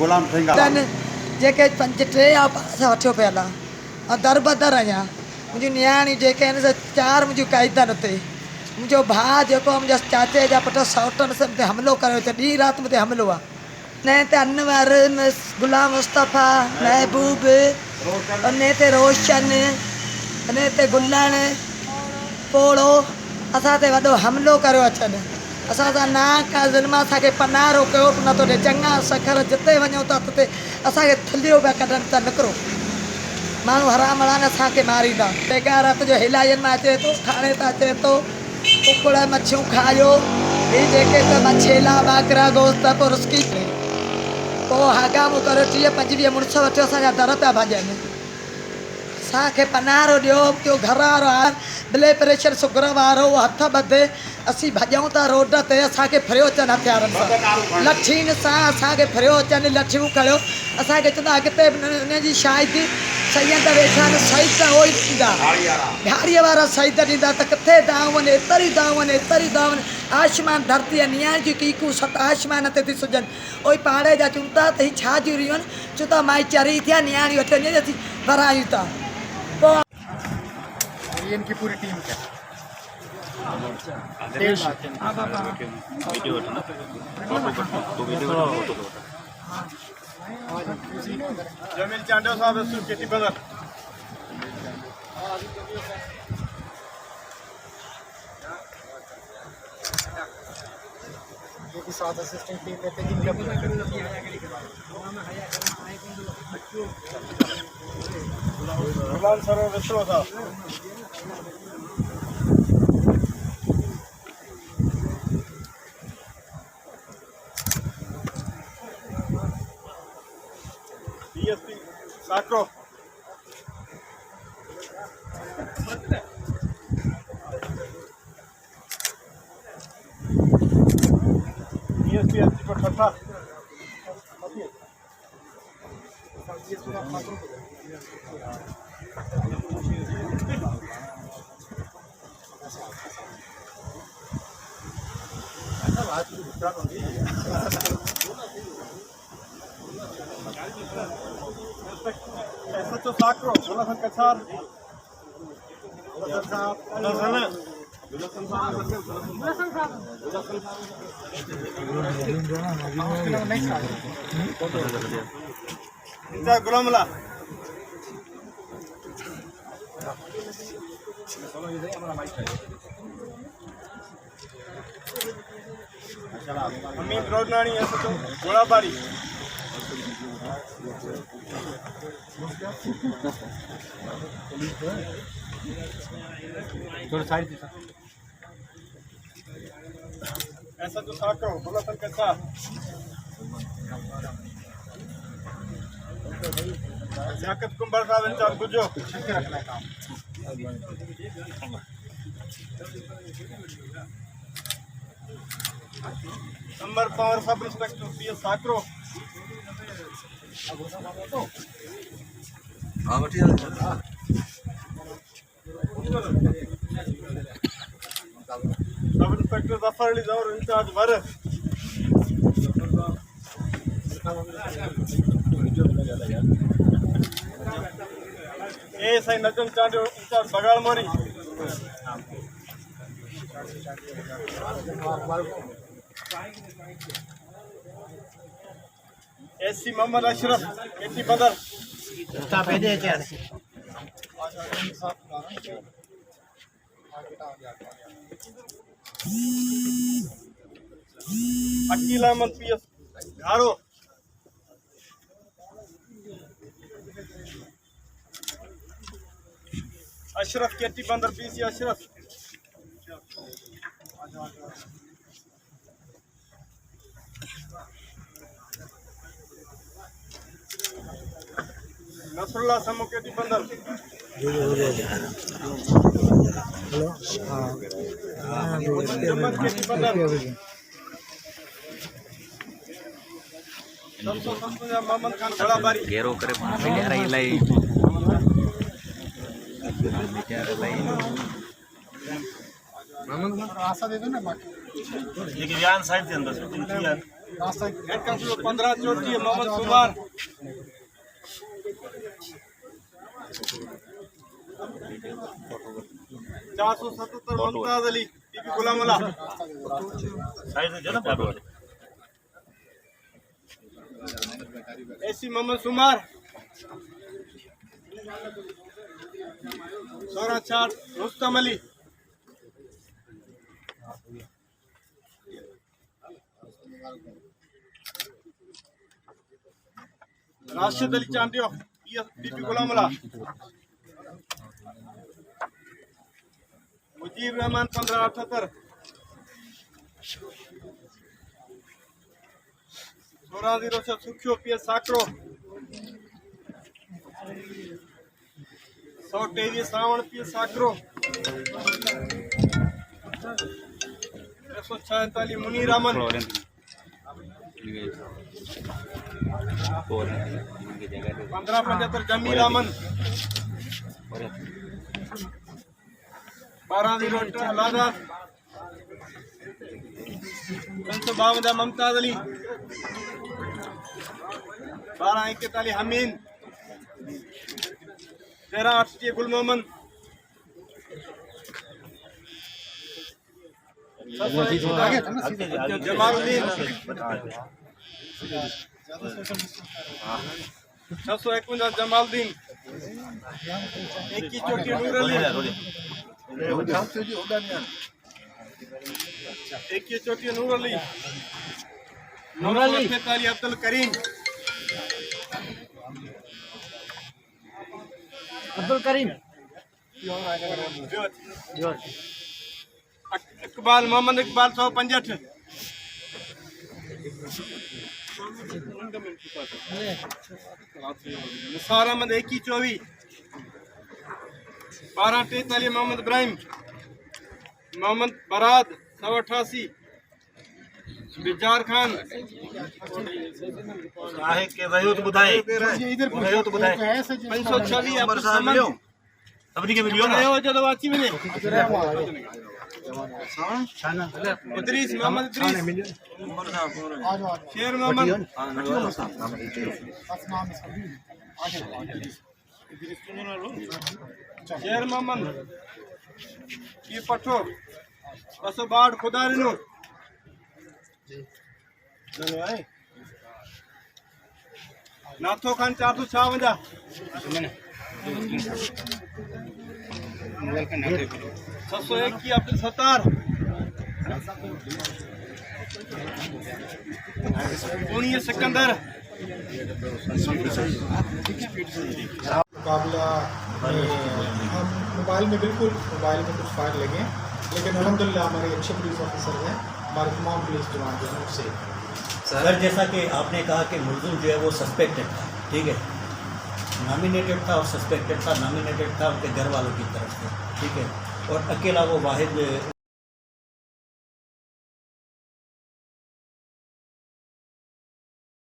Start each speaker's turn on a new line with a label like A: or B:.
A: गुलाम सिंह
B: जेके 5-3 पासा वठियो पियल आहे ऐं दर बदर आहियां मुंहिंजी नियाणी जेके आहिनि से 4 मुंहिंजूं क़ाइदनि ते मुंहिंजो भाउ जेको मुंहिंजे चाचे जा पुट सौटनि सभु ते हमिलो कयो त ॾींहुं राति मूं ते हमिलो आहे न ते अनवर गुलाम मुस्तफ़ा महबूब अने ते रोशन अने ते गुलण पोड़ो असां ते वॾो हमिलो करियो अचनि असां सां ना का ज़ुल्म असांखे पनारो कयो बि नथो ॾिए चङा सखर जिते वञूं था उते असांखे थुलियो पिया कढनि त निकिरो माण्हू हराम हलान असांखे मारींदा बेकार राति जो हिलायनि मां अचे थो खाणे त अचे थो कुकड़ मच्छियूं खायो ही जेके त मछेला बाकरा गोश्त पोइ रुस्की पोइ हागामूं करियो 30-25 मुड़ुस वठियो असांजा दर पिया भॼनि असांखे पनारो ॾियो ॿियो घर वारो आहे ब्लड प्रेशर शुगर वारो हथ ॿधे असीं भॼूं था रोड ते असांखे फिरियो अचनि हथियारनि सां लठियुनि सां असांखे फिरियो अचनि लठियूं खणियो असांखे चवंदा अॻिते हुनजी शायदि सैयद वेठा आहिनि शहीद त उहो ई ॾींदा ॾियारीअ वारा शहीद ॾींदा त किथे दाव वञे एतिरी दाव वञे एतिरी दाव वञे आसमान धरती आहे नियाण जी कीकूं 7 आसमान ते थी सुजनि उहे पाड़े जा चवनि था त हीअ छा जी रहियूं आहिनि चवनि था माई चरी थिया नियाणी वठी वञे असीं भरायूं था
C: इनकी पूरी टीम क्या जमील चांडो साहब खेती बदल ये भी साथ असिस्टेंट टीम में थे जिनका गुलाम सर विश्व साहब डीएसपी साक्रो डीएसपी एसपी पर ठट्ठा SHO साक्रो गुलासन कछार गुलामला अमीन रोडनानी SHO गोलाबारी थोड़ा साइड से ऐसा तो साको गुलासन कैसा जाकत कुंबर साहब इंचार्ज गुजो के रखना है काम number power sub inspector PS साकरो हां बढ़िया सब इंस्पेक्टर जफर अली जौहर इंचार्ज वर ए सही नजम चांडो इंचार्ज बगाड़ मोरी एससी मोहम्मद अशरफ खेती बदर स्टाफ भेजे क्या अकील अहमद PS घारो अशरफ खेती बंदर PC अशरफ नसरुल्लाह समो खेती बंदर मोहम्मद खान गोलाबारी
D: घेरो करे मिलिया इलाई
C: आशा दे दो ना बाकी
E: लेकिन यान साइड के अंदर से
C: हेड कांस्टेबल 15 चोटी मोहम्मद सुमार। 477 मुमताज अली बीबी गुलाम अल्लाह। एसी मोहम्मद सुमार। 16 रुस्तम अली। राशिद अली चांडियो बीबी गुलाम अल्लाह। मुजीब रहमान 1578। 1606 सुखियो पीएस साकरो। 123 श्रावण पीएस साकरो। 146 मुनीर अमन। 1575 जमील अमन। 1208 लादार। 352 मुमताज अली। 1241 हमीन। 1380 गुल मोहम्मद। 751 जमालुद्दीन। 651 जमालुद्दीन। 21 चोटी नूर अली। 21 चोटी नूर अली। 948 अब्दुल करीम। इकबाल मोहम्मद इकबाल 165। निसार अहमद 2124। 1243 मोहम्मद इब्राहिम। मोहम्मद बराद 188। बिजार खान।
A: के वही तो बताए
C: 526 अब्दुल समद।
A: अपनी के मिलियो ना
C: हो जब वाची में इदरीस मोहम्मद इदरीस। शेर मोहम्मद। शेर मोहम्मद की पठो 262 खुदा रिनो। नाथो खान 456। 601 की अब्दुल सत्तार। 19 सिकंदर।
E: मुकाबला मोबाइल में बिल्कुल मोबाइल में कुछ फायर लगे हैं, लेकिन अल्हम्दुलिल्लाह हमारे अच्छे पुलिस ऑफिसर हैं, हमारे तमाम पुलिस जवान जो हैं उससे।
F: सर जैसा कि आपने कहा कि मुलजिम जो है वो सस्पेक्टेड था, ठीक है, नॉमिनेटेड था और सस्पेक्टेड था। नॉमिनेटेड था उनके घर वालों की तरफ से, ठीक है, और अकेला वो वाहिद